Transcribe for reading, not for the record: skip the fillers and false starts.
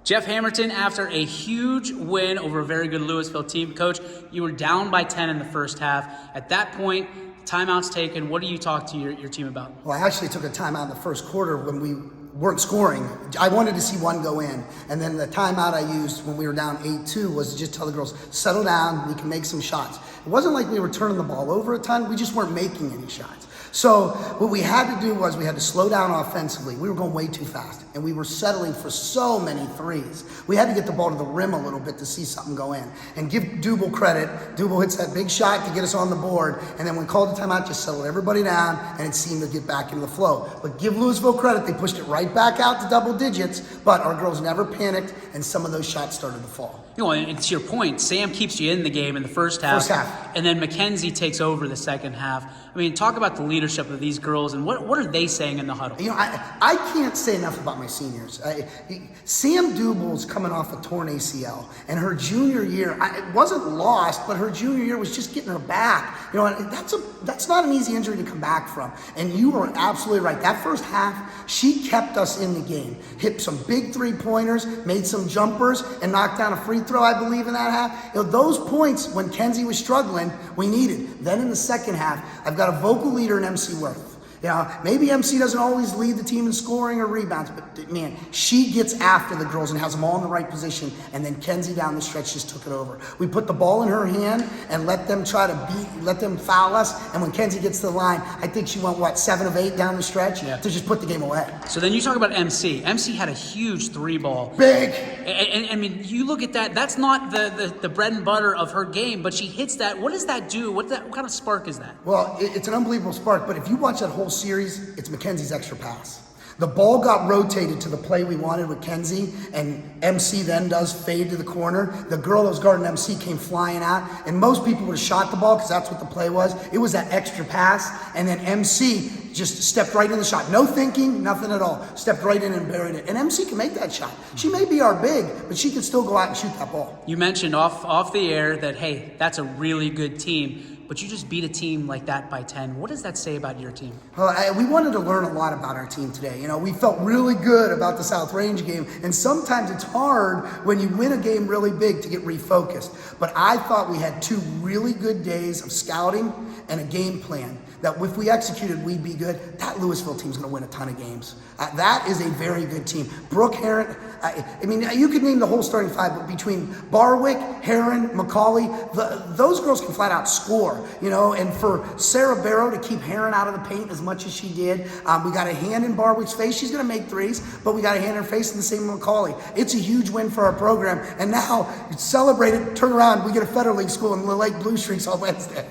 Jeff Hammerton, after a huge win over a very good Louisville team. Coach, you were down by 10 in the first half. At that point, timeouts taken. What do you talk to your team about? Well, I actually took a timeout in the first quarter when we weren't scoring. I wanted to see one go in. And then the timeout I used when we were down 8-2 was to just tell the girls, settle down, we can make some shots. It wasn't like we were turning the ball over a ton. We just weren't making any shots. So what we had to do was we had to slow down offensively. We were going way too fast, and we were settling for so many threes. We had to get the ball to the rim a little bit to see something go in. And give Double credit. Double hits that big shot to get us on the board, and then when we called the timeout, just settled everybody down, and it seemed to get back into the flow. But give Louisville credit. They pushed it right back out to double digits, but our girls never panicked, and some of those shots started to fall. You know, and to your point, Sam keeps you in the game in the first half. And then Mackenzie takes over the second half. I mean, talk about the leadership of these girls and what are they saying in the huddle? You know, I can't say enough about my seniors. Sam Duble's coming off a torn ACL, and her junior year, it wasn't lost, but her junior year was just getting her back. You know, and that's not an easy injury to come back from. And you are absolutely right. That first half, she kept us in the game. Hit some big three-pointers, made some jumpers, and knocked down a free throw, I believe, in that half. You know, those points, when Kenzie was struggling, we needed. Then in the second half, I've got a vocal leader in MC Worth. You know, maybe MC doesn't always lead the team in scoring or rebounds, but man, she gets after the girls and has them all in the right position, and then Kenzie down the stretch just took it over. We put the ball in her hand and let them let them foul us, and when Kenzie gets to the line, I think she went, 7 of 8 down the stretch to just put the game away. So then you talk about MC. MC had a huge three ball. Big. And I mean, you look at that, that's not the bread and butter of her game, but she hits that. What does that do? What kind of spark is that? Well, it's an unbelievable spark, but if you watch that whole series, it's Mackenzie's extra pass. The ball got rotated to the play we wanted with Kenzie, and MC then does fade to the corner. The girl that was guarding MC came flying out, and most people would have shot the ball because that's what the play was. It was that extra pass, and then MC just stepped right in the shot. No thinking, nothing at all. Stepped right in and buried it. And MC can make that shot. She may be our big, but she can still go out and shoot that ball. You mentioned off the air that, hey, that's a really good team. But you just beat a team like that by 10. What does that say about your team? Well, we wanted to learn a lot about our team today. You know, we felt really good about the South Range game, and sometimes it's hard when you win a game really big to get refocused. But I thought we had 2 really good days of scouting and a game plan that if we executed, we'd be good. That Louisville team's going to win a ton of games. That is a very good team. Brooke Heron, I mean, you could name the whole starting 5, but between Barwick, Heron, McCauley, those girls can flat out score, you know, and for Sarah Barrow to keep Heron out of the paint as much as she did, we got a hand in Barwick's face. She's going to make threes, but we got a hand in her face, and the same with McCauley. It's a huge win for our program, and now celebrate it, turn around, we get a Federal League school in the Lake Blue Streaks on Wednesday.